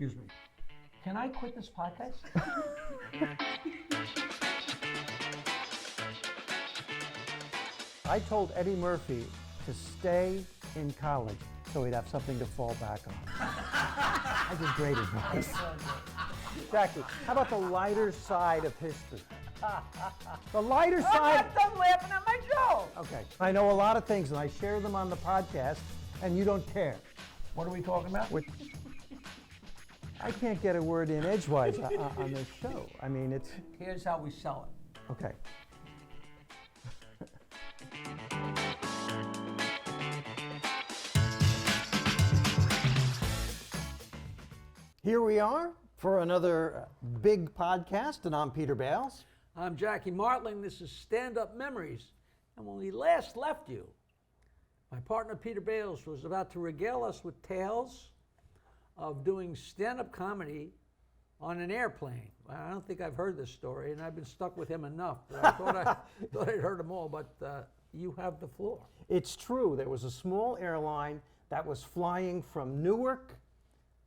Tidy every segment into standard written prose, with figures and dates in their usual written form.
Excuse me. Can I quit this podcast? I told Eddie Murphy to stay in college so he'd have something to fall back on. I did great advice. Jackie, how about the lighter side of history? The lighter side. I'm done laughing at my joke. Okay. I know a lot of things and I share them on the podcast and you don't care. What are we talking about? I can't get a word in edgewise on this show. I mean, it's... Here's how we sell it. Okay. Here we are for another big podcast, and I'm Peter Bales. I'm Jackie Martling. This is Stand-Up Memories. And when we last left you, my partner Peter Bales was about to regale us with tales of doing stand-up comedy on an airplane. Well, I don't think I've heard this story, and I've been stuck with him enough. But I thought I'd heard them all, but you have the floor. It's true. There was a small airline that was flying from Newark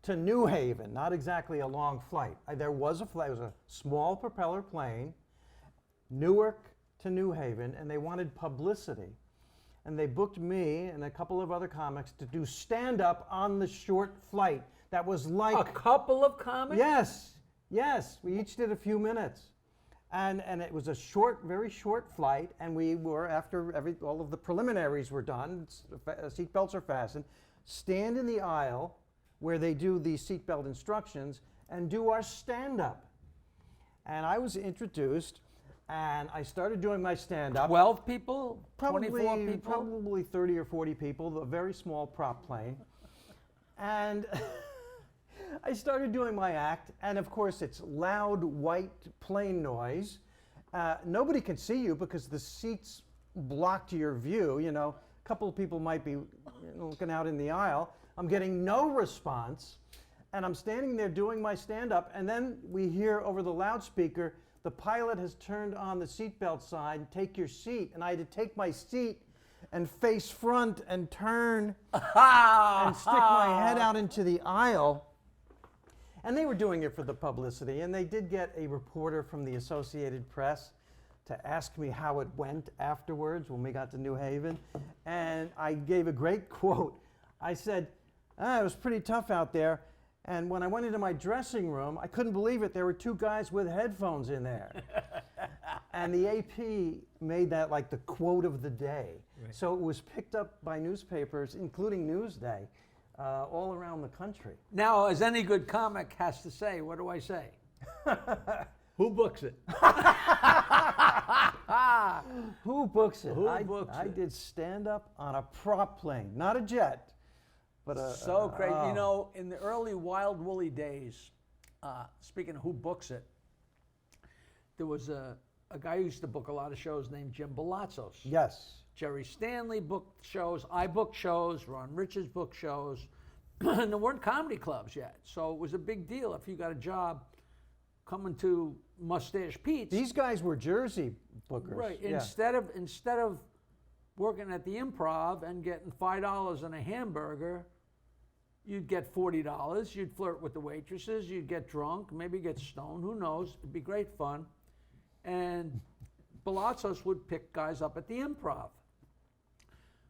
to New Haven, not exactly a long flight. There was a flight, it was a small propeller plane, Newark to New Haven, and they wanted publicity. And they booked me and a couple of other comics to do stand-up on the short flight. That was like... A couple of comics? Yes. We each did a few minutes. And it was a short, very short flight, and we were, after all of the preliminaries were done, seatbelts are fastened, stand in the aisle where they do the seatbelt instructions and do our stand-up. And I was introduced, and I started doing my stand-up. 12 people? 24 people? Probably 30 or 40 people, a very small prop plane. And I started doing my act, and of course it's loud white plane noise. Nobody can see you because the seats blocked your view. You know, a couple of people might be looking out in the aisle. I'm getting no response, and I'm standing there doing my stand-up, and then we hear over the loudspeaker, the pilot has turned on the seatbelt sign, take your seat, and I had to take my seat and face front and turn and stick my head out into the aisle. And they were doing it for the publicity, and they did get a reporter from the Associated Press to ask me how it went afterwards when we got to New Haven, and I gave a great quote. I said, it was pretty tough out there. And when I went into my dressing room, I couldn't believe it. There were two guys with headphones in there. And the AP made that like the quote of the day. Right. So it was picked up by newspapers, including Newsday, all around the country. Now, as any good comic has to say, what do I say? Who books it? Who books it? I did stand-up on a prop plane, not a jet. But so crazy. You know, in the early Wild Woolly days, speaking of who books it, there was a guy who used to book a lot of shows named Jim Balatzos. Yes. Jerry Stanley booked shows. I booked shows. Ron Richards booked shows. And there weren't comedy clubs yet. So it was a big deal if you got a job coming to Mustache Pete's. These guys were Jersey bookers. Right. Yeah. Instead of working at the Improv and getting $5 and a hamburger, you'd get $40. You'd flirt with the waitresses. You'd get drunk, maybe get stoned. Who knows? It'd be great fun. And Balatzos would pick guys up at the Improv.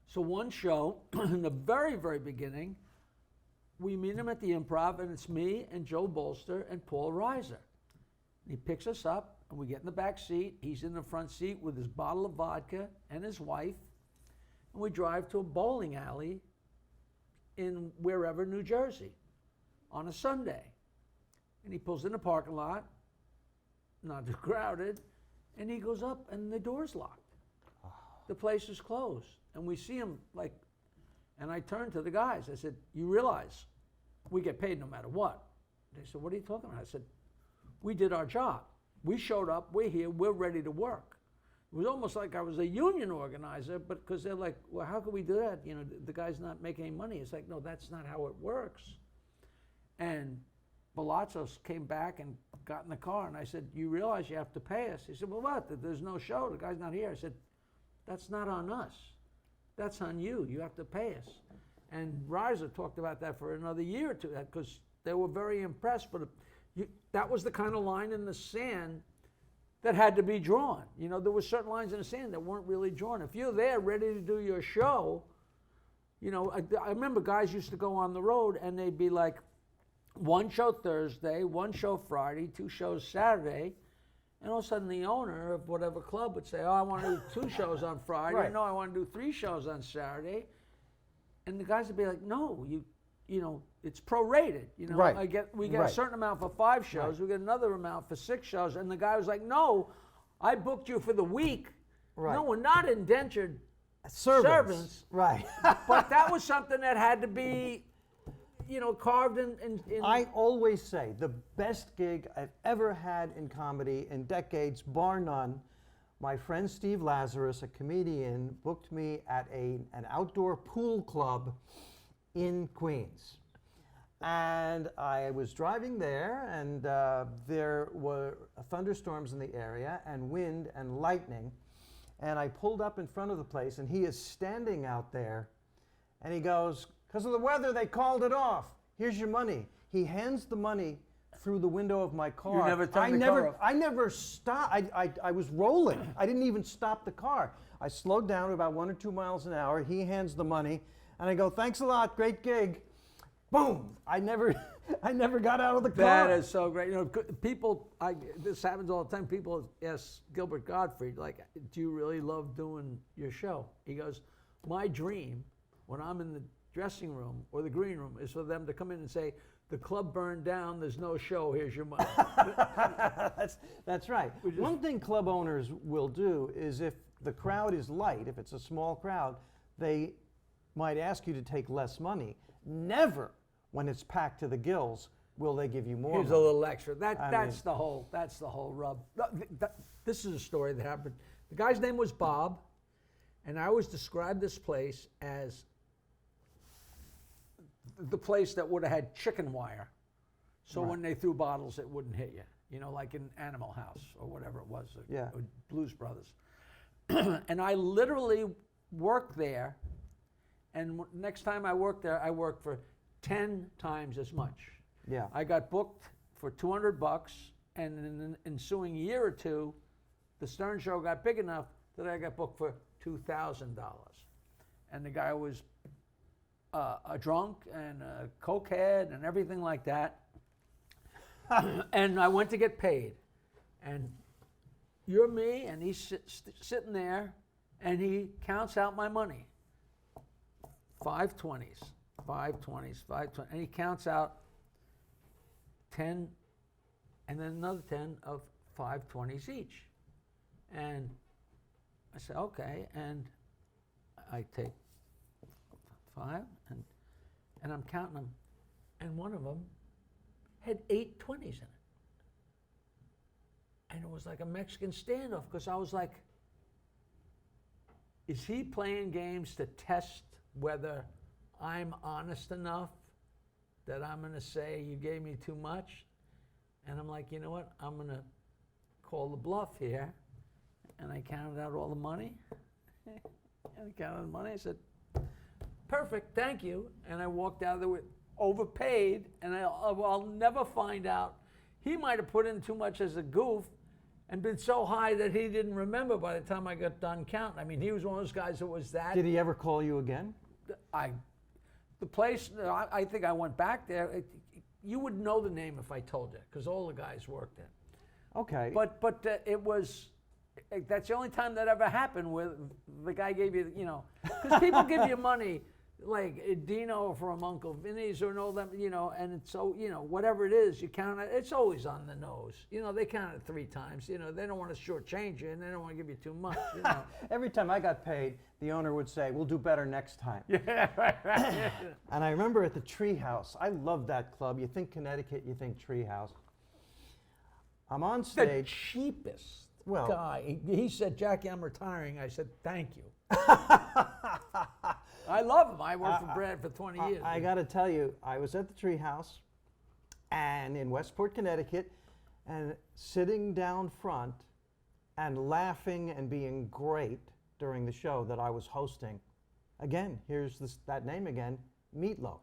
So one show, in the very, very beginning, we meet him at the Improv, and it's me and Joe Bolster and Paul Reiser. He picks us up, and we get in the back seat. He's in the front seat with his bottle of vodka and his wife, and we drive to a bowling alley in wherever, New Jersey, on a Sunday. And he pulls in the parking lot, not too crowded, and he goes up and the door's locked. The place is closed. And we see him like, and I turned to the guys. I said, you realize we get paid no matter what? They said, what are you talking about? I said, we did our job. We showed up, we're here, we're ready to work. It was almost like I was a union organizer, but because they're like, well, how can we do that? You know, the guy's not making any money. It's like, no, that's not how it works. And Balatzos came back and got in the car, and I said, you realize you have to pay us? He said, well, what? There's no show. The guy's not here. I said, that's not on us. That's on you. You have to pay us. And Reiser talked about that for another year or two, because They were very impressed, but that was the kind of line in the sand that had to be drawn. You know, there were certain lines in the sand that weren't really drawn. If you're there ready to do your show, you know, I remember guys used to go on the road and they'd be like, one show Thursday, one show Friday, 2 shows Saturday, and all of a sudden the owner of whatever club would say, oh, I want to do 2 shows on Friday, Right. no, I want to do 3 shows on Saturday. And the guys would be like, no, you know, it's prorated. You know, Right. we get Right. a certain amount for 5 shows, Right. we get another amount for 6 shows, and the guy was like, no, I booked you for the week. Right. No, we're not indentured Servants. Right. but that was something that had to be, you know, carved in. I always say the best gig I've ever had in comedy in decades, bar none. My friend Steve Lazarus, a comedian, booked me at an outdoor pool club in Queens. And I was driving there, and there were thunderstorms in the area, and wind and lightning. And I pulled up in front of the place, and he is standing out there, and he goes, because of the weather, they called it off. Here's your money. He hands the money through the window of my car. You never turned the car off. I never stopped. I was rolling. I didn't even stop the car. I slowed down to about 1 or 2 miles an hour. He hands the money, and I go, thanks a lot, great gig. Boom! I never got out of the car. That is so great. You know, people, this happens all the time. People ask Gilbert Gottfried, like, do you really love doing your show? He goes, my dream, when I'm in the dressing room or the green room, is for them to come in and say, the club burned down, there's no show, here's your money. That's right. One thing club owners will do is if the crowd is light, if it's a small crowd, they might ask you to take less money. Never, when it's packed to the gills, will they give you more Here's money. a little extra. That's the whole rub. This is a story that happened. The guy's name was Bob, and I always described this place as the place that would have had chicken wire. So Right. when they threw bottles, it wouldn't hit you. You know, like in Animal House or whatever it was, Yeah. or Blues Brothers. And I literally worked there, and next time I worked there, I worked for 10 times as much. Yeah. I got booked for $200, and in the ensuing year or 2, the Stern Show got big enough that I got booked for $2,000. And the guy was a drunk and a cokehead and everything like that. And I went to get paid. And you're me, and he's sitting there, and he counts out my money. 5 20s, 5 20s, 5 20s. And he counts out 10 and then another 10 of 5 20s each. And I said, okay. And I take 5 and I'm counting them. And one of them had 8 20s in it. And it was like a Mexican standoff, because I was like, is he playing games to test whether I'm honest enough that I'm going to say you gave me too much? And I'm like, you know what? I'm going to call the bluff here. And I counted out all the money. And I counted the money. I said, perfect, thank you. And I walked out of there with overpaid. And I'll never find out. He might have put in too much as a goof and been so high that he didn't remember by the time I got done counting. I mean, he was one of those guys that was that. Did he ever call you again? The place, I think I went back there. You would know the name if I told you, because all the guys worked there. Okay. But it was, that's the only time that ever happened where the guy gave you, you know, because people give you money, like Dino from Uncle Vinny's or all them, you know, and it's so, you know, whatever it is, you count it, it's always on the nose. You know, they count it 3 times. You know, they don't want to shortchange you, and they don't want to give you too much, you know. Every time I got paid, the owner would say, we'll do better next time. Yeah, right. Yeah. And I remember at the Treehouse, I loved that club. You think Connecticut, you think Treehouse. I'm on The stage. cheapest Well- guy. He said, Jackie, I'm retiring. I said, thank you. I love him. I worked for Brad for 20 years. I got to tell you, I was at the Treehouse and in Westport, Connecticut, and sitting down front and laughing and being great during the show that I was hosting. Again, here's that name again, Meatloaf.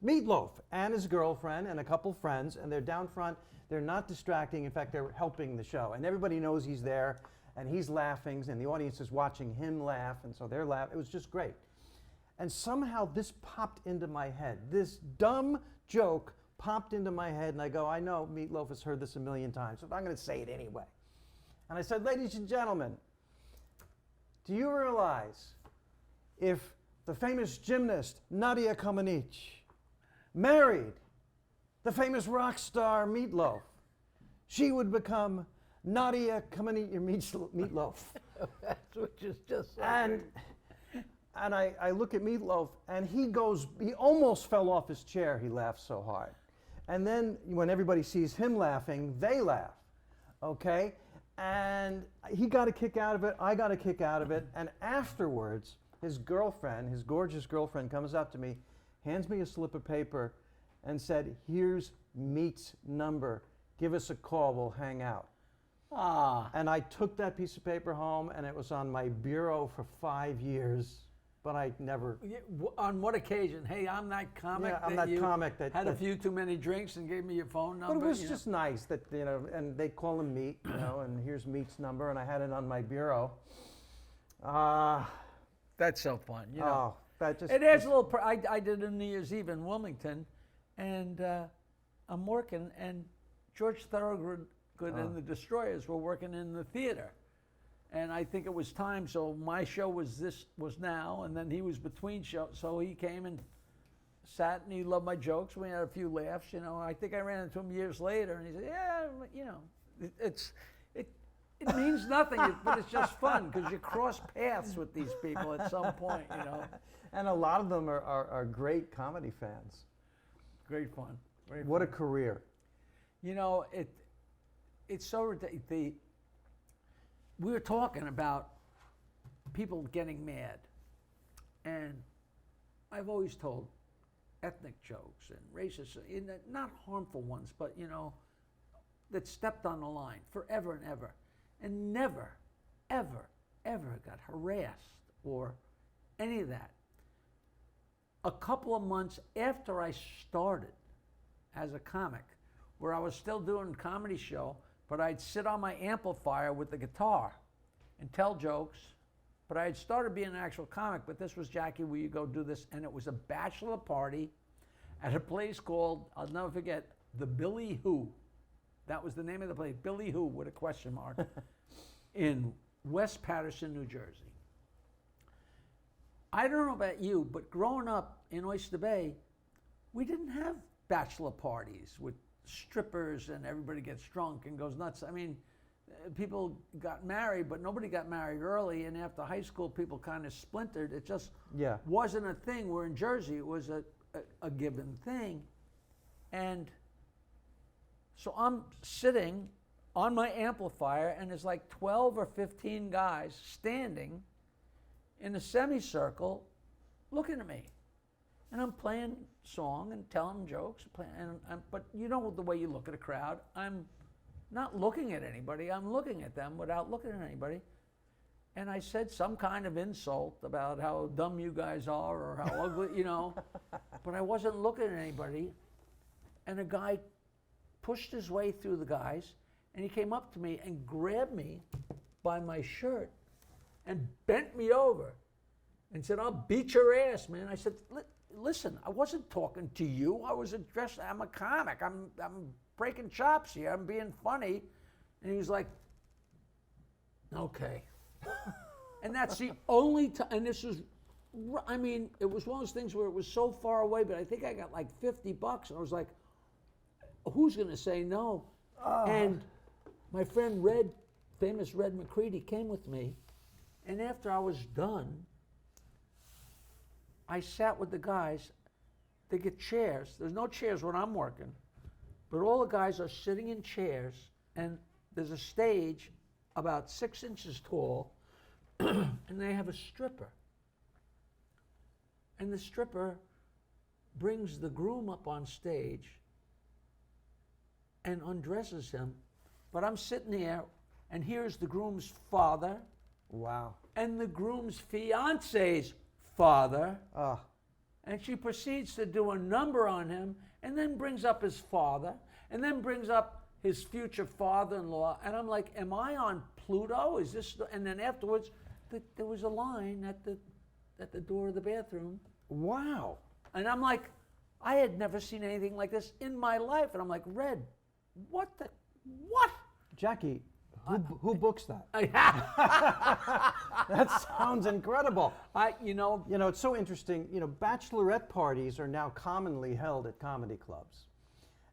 Meatloaf and his girlfriend and a couple friends, and they're down front. They're not distracting. In fact, they're helping the show. And everybody knows he's there, and he's laughing, and the audience is watching him laugh, and so they're laughing. It was just great. And somehow this popped into my head. This dumb joke popped into my head, and I go, I know Meatloaf has heard this a million times, but I'm going to say it anyway. And I said, ladies and gentlemen, do you realize if the famous gymnast Nadia Comaneci married the famous rock star Meatloaf, she would become Nadia Comaneci Meatloaf. That's what you just said. And I look at Meatloaf, and he almost fell off his chair. He laughed so hard. And then when everybody sees him laughing, they laugh, okay? And he got a kick out of it. I got a kick out of it. And afterwards, his girlfriend, his gorgeous girlfriend, comes up to me, hands me a slip of paper, and said, here's Meat's number. Give us a call. We'll hang out. Ah. And I took that piece of paper home, and it was on my bureau for 5 years. But I never. On what occasion? Hey, I'm that comic. Yeah, I'm that comic that had a few too many drinks and gave me your phone number. But it was just nice that, you know, and they call him Meat, you know, and here's Meat's number, and I had it on my bureau. That's so fun, you know. Oh, that just. It adds a little. I did a New Year's Eve in Wilmington, and I'm working, and George Thorogood and the Destroyers were working in the theater. And I think it was time, so my show was now, and then he was between shows, so he came and sat, and he loved my jokes. We had a few laughs, you know. I think I ran into him years later, and he said, yeah, you know, it means nothing, but it's just fun, because you cross paths with these people at some point, you know. And a lot of them are great comedy fans. Great fun. Great What fun. a career. You know, it's so ridiculous. We were talking about people getting mad, and I've always told ethnic jokes and racist, not harmful ones, but, you know, that stepped on the line forever and ever, and never, ever, ever got harassed or any of that. A couple of months after I started as a comic, where I was still doing a comedy show, but I'd sit on my amplifier with the guitar and tell jokes. But I had started being an actual comic, but this was, Jackie, will you go do this? And it was a bachelor party at a place called, I'll never forget, the Billy Who. That was the name of the place, Billy Who with a question mark, in West Paterson, New Jersey. I don't know about you, but growing up in Oyster Bay, we didn't have bachelor parties with strippers and everybody gets drunk and goes nuts. I mean, people got married, but nobody got married early, and after high school, people kind of splintered. It just wasn't a thing. Where in Jersey, it was a given thing. And so I'm sitting on my amplifier, and there's like 12 or 15 guys standing in a semicircle looking at me. And I'm playing song and telling jokes, but you know the way you look at a crowd. I'm not looking at anybody. I'm looking at them without looking at anybody. And I said some kind of insult about how dumb you guys are or how ugly, you know. But I wasn't looking at anybody. And a guy pushed his way through the guys, and he came up to me and grabbed me by my shirt and bent me over and said, I'll beat your ass, man. I said, listen, I wasn't talking to you. I was addressing, I'm a comic. I'm breaking chops here. I'm being funny. And he was like, okay. And that's the only time, and this is, I mean, it was one of those things where it was so far away, but I think I got like $50. And I was like, who's going to say no? And my friend famous Red McCready came with me. And after I was done, I sat with the guys. They get chairs. There's no chairs when I'm working, but all the guys are sitting in chairs, and there's a stage about 6 inches tall, and they have a stripper. And the stripper brings the groom up on stage and undresses him, but I'm sitting there, and here's the groom's father. Wow. And the groom's fiance's father. And she proceeds to do a number on him, and then brings up his father, and then brings up his future father-in-law. And I'm like, am I on Pluto? Is this? And then afterwards, there was a line at the door of the bathroom. Wow. And I'm like, I had never seen anything like this in my life. And I'm like, Red, what? Jackie, who books that? I That sounds incredible. you know, You know, it's so interesting. You know, bachelorette parties are now commonly held at comedy clubs.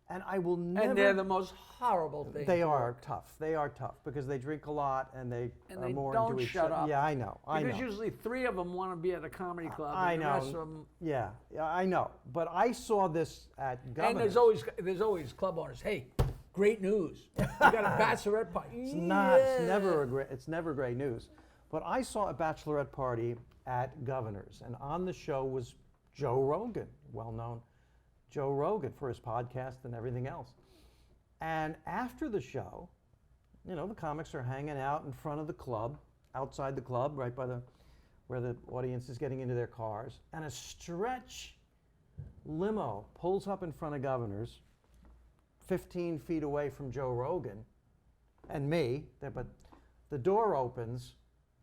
And I will never... and they're the most horrible thing. They are tough. They are tough because they drink a lot and they are more don't into each shut other. up. Yeah, I know. Because usually 3 of them want to be at a comedy club. I and know. The rest of them, Yeah, I know. But I saw this at Governor's. and there's always club owners. Hey, great news! You got a bachelorette party. It's not. It's never great news. But I saw a bachelorette party at Governor's, and on the show was Joe Rogan, well-known Joe Rogan for his podcast and everything else. And after the show, you know, the comics are hanging out in front of the club, outside the club, right by where the audience is getting into their cars, and a stretch limo pulls up in front of Governor's, 15 feet away from Joe Rogan and me, but the door opens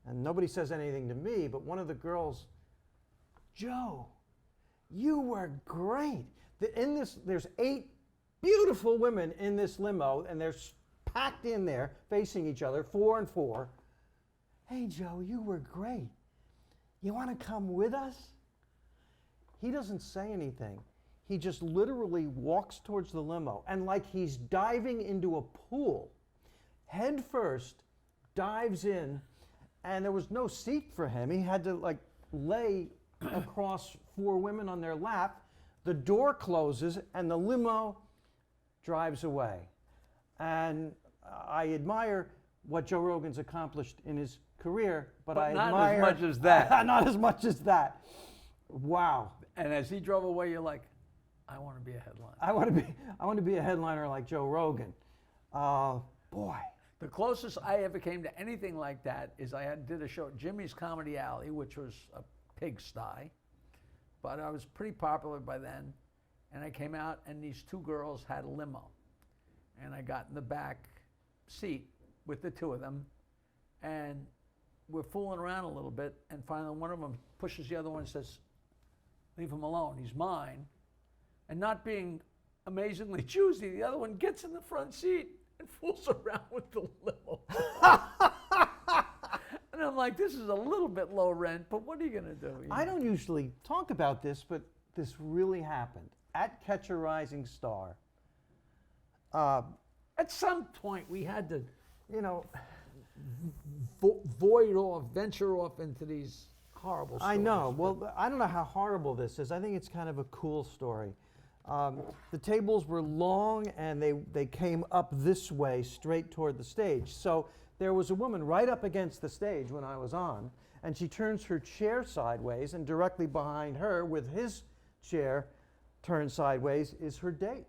and nobody says anything to me, but one of the girls, Joe, you were great. There's 8 beautiful women in this limo, and they're packed in there, facing each other, 4 and 4. Hey, Joe, you were great. You want to come with us? He doesn't say anything. He just literally walks towards the limo, and like he's diving into a pool, head first, dives in, and there was no seat for him. He had to like lay across 4 women on their lap. The door closes, and the limo drives away. And I admire what Joe Rogan's accomplished in his career, but I not admire... as much as that. Not as much as that. Wow. And as he drove away, you're like, I want to be a headliner. I want to be a headliner like Joe Rogan. Boy. The closest I ever came to anything like that is did a show at Jimmy's Comedy Alley, which was a pigsty, but I was pretty popular by then. And I came out, and these 2 girls had a limo, and I got in the back seat with the 2 of them, and we're fooling around a little bit, and finally one of them pushes the other one and says, leave him alone, he's mine. And not being amazingly choosy, the other one gets in the front seat and fools around with the limo. And I'm like, this is a little bit low rent, but what are you going to do? I don't usually talk about this, but this really happened at Catch a Rising Star. At some point, we had to, You know, venture off into these horrible stories. I know. Well, I don't know how horrible this is. I think it's kind of a cool story. The tables were long, and they came up this way, straight toward the stage. So there was a woman right up against the stage when I was on, and she turns her chair sideways, and directly behind her, with his chair turned sideways, is her date.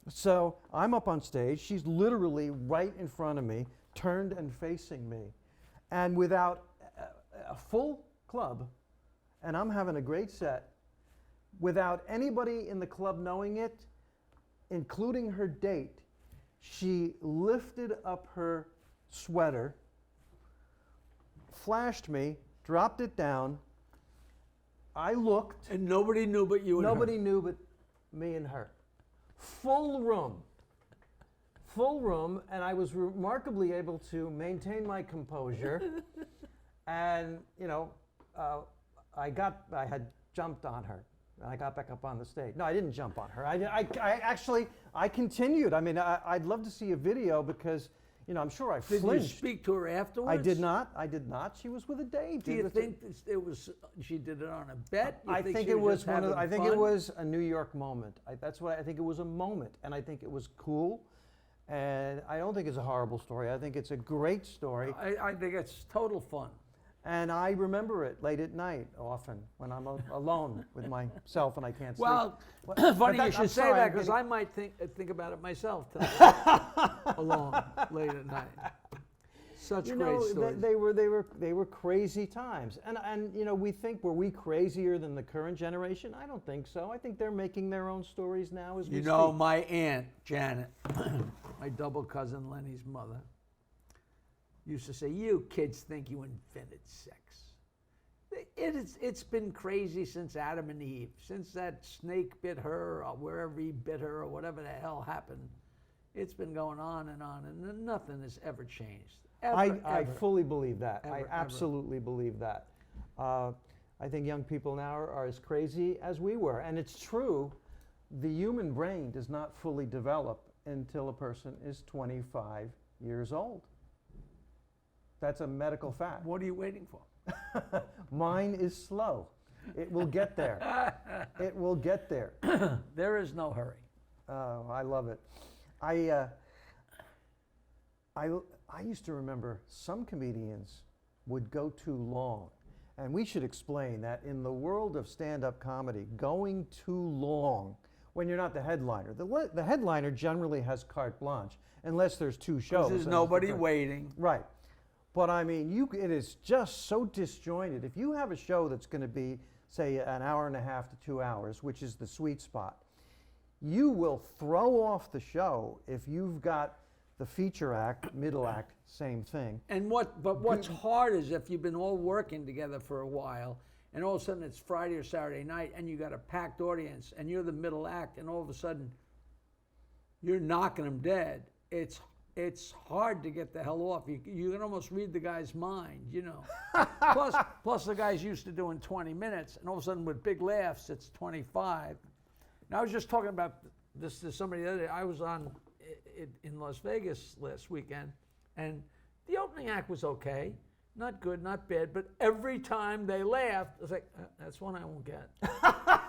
So I'm up on stage. She's literally right in front of me, turned and facing me. And without a full club, and I'm having a great set, without anybody in the club knowing it, including her date, she lifted up her sweater, flashed me, dropped it down. I looked. And nobody knew but you and Nobody knew but me and her. Full room, and I was remarkably able to maintain my composure. And you know, I had jumped on her, and I got back up on the stage. No, I didn't jump on her. I continued. I mean, I'd love to see a video because, you know, I'm sure I Did flinched. you speak to her afterwards? I did not. She was with a date. Do you think it was? She did it on a bet? You I think she it was just one of. having I think it fun? was a New York moment. That's what I think. It was a moment, and I think it was cool. And I don't think it's a horrible story. I think it's a great story. I think it's total fun. And I remember it late at night often when I'm alone with myself and I can't sleep. Well, But funny that- you should I'm say sorry, that I'm because getting- I might think about it myself tonight, alone late at night. Such you great know, stories. they were crazy times. And you know, we think, were we crazier than the current generation? I don't think so. I think they're making their own stories now as we You know, speak. my aunt, Janet, my double cousin Lenny's mother, used to say, you kids think you invented sex. It's been crazy since Adam and Eve, since that snake bit her or wherever he bit her or whatever the hell happened. It's been going on, and nothing has ever changed. Ever, I ever. fully believe that. I Ever, ever. absolutely believe that. I think young people now are as crazy as we were. And it's true, the human brain does not fully develop until a person is 25 years old. That's a medical fact. What are you waiting for? Mine is slow. It will get there. It will get there. There is no hurry. Oh, I love it. I used to remember some comedians would go too long. And we should explain that in the world of stand-up comedy, going too long, when you're not the headliner, the headliner generally has carte blanche, unless there's two shows. There's and nobody waiting. Right. But I mean, it is just so disjointed. If you have a show that's going to be, say, an hour and a half to 2 hours, which is the sweet spot, you will throw off the show if you've got the feature act, middle act, same thing. And what's hard is if you've been all working together for a while, and all of a sudden it's Friday or Saturday night, and you got a packed audience, and you're the middle act, and all of a sudden you're knocking them dead. It's hard to get the hell off. You can almost read the guy's mind, you know. plus the guy's used to doing 20 minutes, and all of a sudden with big laughs, it's 25. Now I was just talking about this to somebody the other day. I was in Las Vegas last weekend, and the opening act was okay, not good, not bad, but every time they laughed, I was like, that's one I won't get.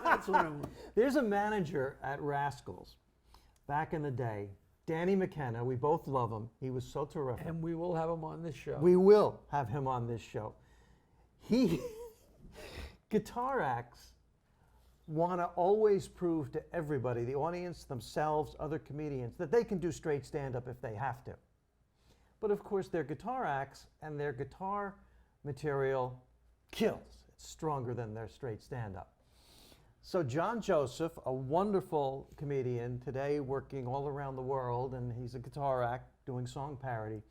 That's one I won't. There's a manager at Rascals back in the day, Danny McKenna. We both love him. He was so terrific. And we will have him on this show. We will have him on this show. Guitar acts want to always prove to everybody, the audience, themselves, other comedians, that they can do straight stand-up if they have to. But of course, their guitar acts and their guitar material kills. It's stronger than their straight stand-up. So John Joseph, a wonderful comedian, today working all around the world, and he's a guitar act doing song parody,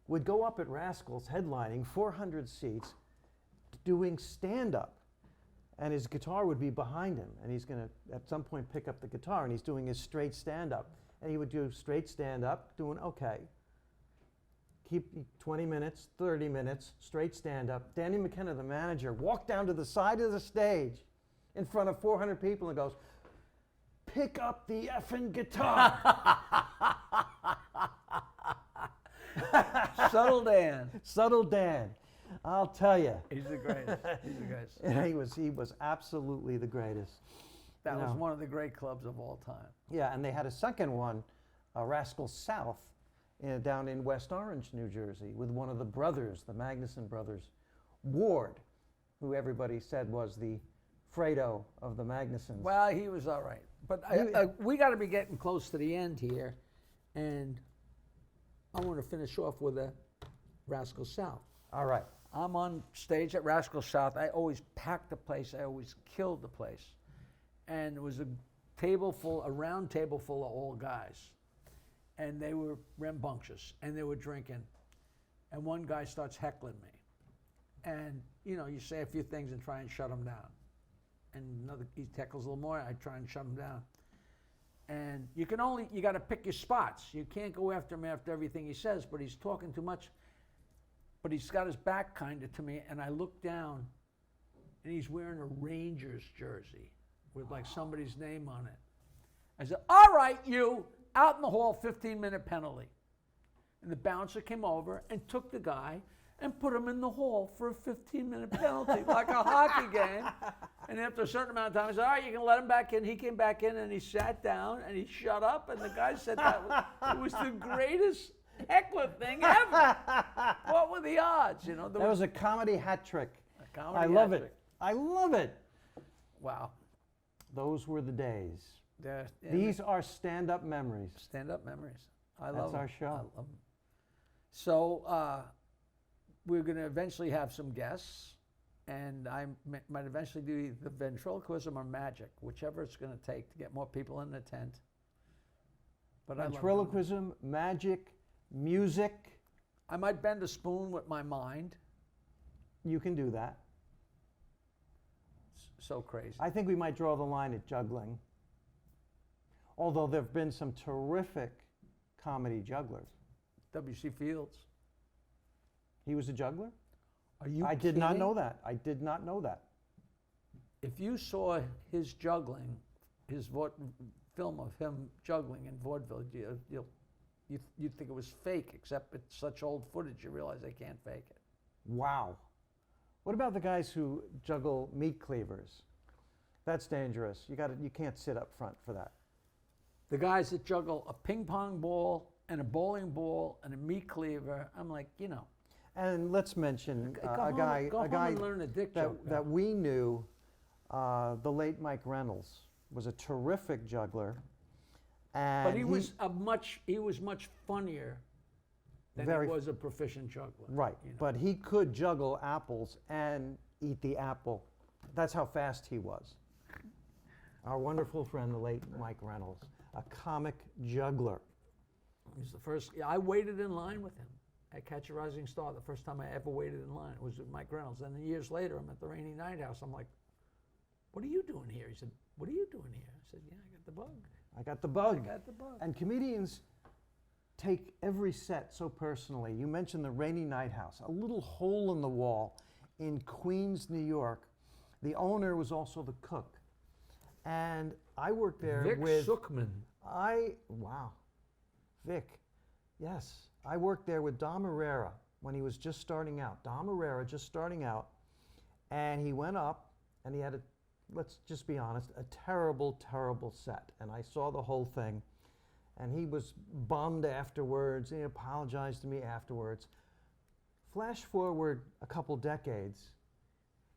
would go up at Rascals headlining 400 seats doing stand-up. And his guitar would be behind him, and he's going to, at some point, pick up the guitar, and he's doing his straight stand-up. And he would do straight stand-up, doing okay. Keep 20 minutes, 30 minutes, straight stand-up. Danny McKenna, the manager, walked down to the side of the stage in front of 400 people and goes, pick up the effing guitar. Subtle Dan. Subtle Dan. I'll tell you. He's the greatest. He's the greatest. He was absolutely the greatest. That You was know. one of the great clubs of all time. Yeah, and they had a second one, Rascals South, down in West Orange, New Jersey, with one of the brothers, the Magnuson brothers, Ward, who everybody said was the Fredo of the Magnusons. Well, he was all right. But we got to be getting close to the end here, and I want to finish off with a Rascal South. All right. I'm on stage at Rascal South. I always packed the place. I always killed the place. And it was a round table full of old guys. And they were rambunctious, and they were drinking. And one guy starts heckling me. And, you know, you say a few things and try and shut him down. And he heckles a little more, I try and shut him down. And you got to pick your spots. You can't go after him after everything he says, but he's talking too much. But he's got his back kind of to me, and I look down, and he's wearing a Rangers jersey with like somebody's name on it. I said, all right, you, out in the hall, 15-minute penalty. And the bouncer came over and took the guy and put him in the hall for a 15-minute penalty, like a hockey game. And after a certain amount of time, I said, all right, you can let him back in. He came back in, and he sat down, and he shut up, and the guy said it was the greatest heckler thing ever. What were the odds? You know, That was a comedy hat trick. I hat love trick. it. I love it. Wow. Those were the days. Yeah, These are stand-up memories. stand-up memories. I That's love 'em. our show. I love 'em. So we're going to eventually have some guests, and I might eventually do the ventriloquism or magic, whichever it's going to take to get more people in the tent. But Ventriloquism, magic, music. I might bend a spoon with my mind. You can do that. So crazy. I think we might draw the line at juggling. Although there have been some terrific comedy jugglers. W.C. Fields. He was a juggler? Are you I did not kidding? know that. I did not know that. If you saw his juggling, his film of him juggling in vaudeville, you'd think it was fake, except it's such old footage, you realize they can't fake it. Wow. What about the guys who juggle meat cleavers? That's dangerous. You can't sit up front for that. The guys that juggle a ping pong ball and a bowling ball and a meat cleaver, I'm like, And let's mention Go a home guy and learn a dick joke. that we knew, the late Mike Reynolds, was a terrific juggler. And But he was much funnier than Very- he was a proficient juggler. right, but he could juggle apples and eat the apple. That's how fast he was. Our wonderful friend, the late Mike Reynolds, a comic juggler. He's the first. I waited in line with him at Catch a Rising Star. The first time I ever waited in line was with Mike Reynolds. And then years later, I'm at the Rainy Night House. I'm like, "What are you doing here?" He said, "What are you doing here?" I said, "Yeah, I got the bug. I got the bug. I got the bug." And comedians take every set so personally. You mentioned the Rainy Night House, a little hole in the wall in Queens, New York. The owner was also the cook. And I worked there Vic with Suchman. Wow. Vic. Yes. I worked there with Dom Herrera when he was just starting out. Dom Herrera just starting out. And he went up and he had let's just be honest, a terrible, terrible set. And I saw the whole thing. And he was bummed afterwards. He apologized to me afterwards. Flash forward a couple decades.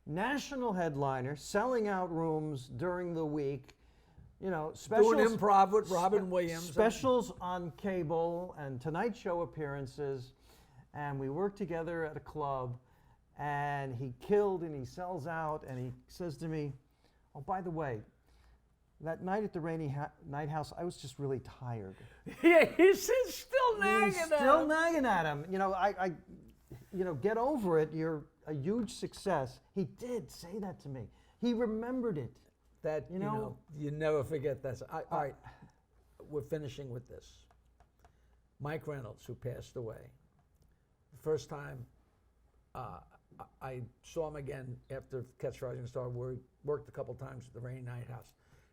National headliner, selling out rooms during the week. Specials. Doing improv with Robin Williams. Specials on cable and Tonight Show appearances. And we worked together at a club. And he killed and he sells out. And he says to me, "Oh, by the way, that night at the Rainy Night House, I was just really tired." Yeah, he's still nagging He's at still him. nagging at him. Get over it. You're a huge success. He did say that to me. He remembered it. That you never forget that. All right, we're finishing with this. Mike Reynolds, who passed away. The first time I saw him again after Catch a Rising Star, we worked a couple times at the Rainy Night House.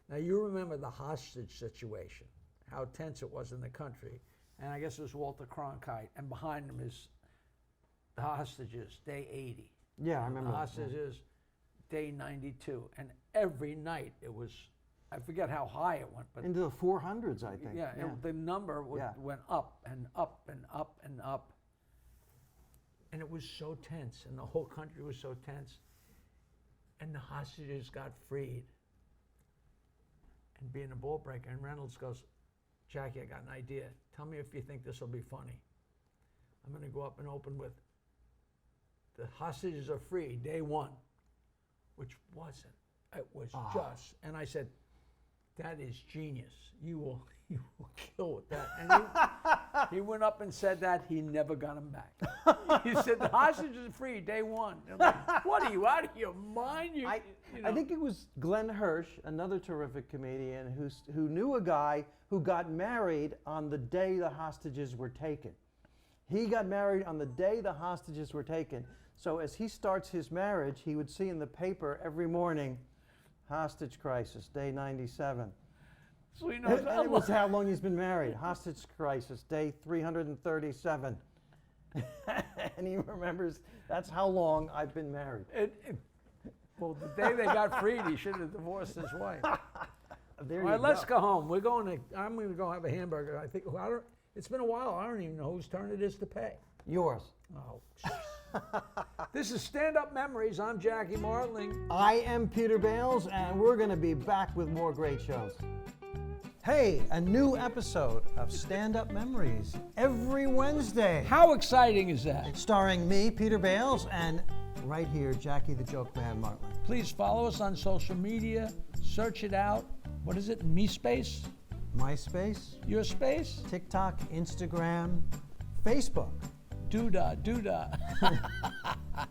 Now you remember the hostage situation, how tense it was in the country, and I guess it was Walter Cronkite, and behind him is the hostages, day 80. Yeah, I remember The that, hostages, day 92, and every night it was, I forget how high it went, but Into the 400s, I think. yeah, the number Yeah. went up and up and up and up. And it was so tense, and the whole country was so tense. And the hostages got freed. And being a ball breaker, and Reynolds goes, "Jackie, I got an idea. Tell me if you think this will be funny. I'm going to go up and open with, the hostages are free, day 1," which wasn't. It was just. And I said, "That is genius. You will kill with that." And he went up and said that. He never got him back. He said, "The hostages are free, day 1." I'm like, "What are you, out of your mind?" I think it was Glenn Hirsch, another terrific comedian, who knew a guy who got married on the day the hostages were taken. He got married on the day the hostages were taken. So as he starts his marriage, he would see in the paper every morning, "Hostage crisis, day 97. So he knows And it was how long he's been married. "Hostage crisis, day 337. And he remembers, "That's how long I've been married." Well, the day they got freed, he should have divorced his wife. There All you right, let's go. go home. I'm going to go have a hamburger. It's been a while. I don't even know whose turn it is to pay. Yours. Oh, this is Stand Up Memories. I'm Jackie Martling. I am Peter Bales, and we're going to be back with more great shows. Hey, a new episode of Stand Up Memories every Wednesday. How exciting is that? Starring me, Peter Bales, and right here, Jackie the Joke Man Martling. Please follow us on social media. Search it out. What is it? Me space? MySpace, Your space? TikTok, Instagram, Facebook. Doodah, doodah.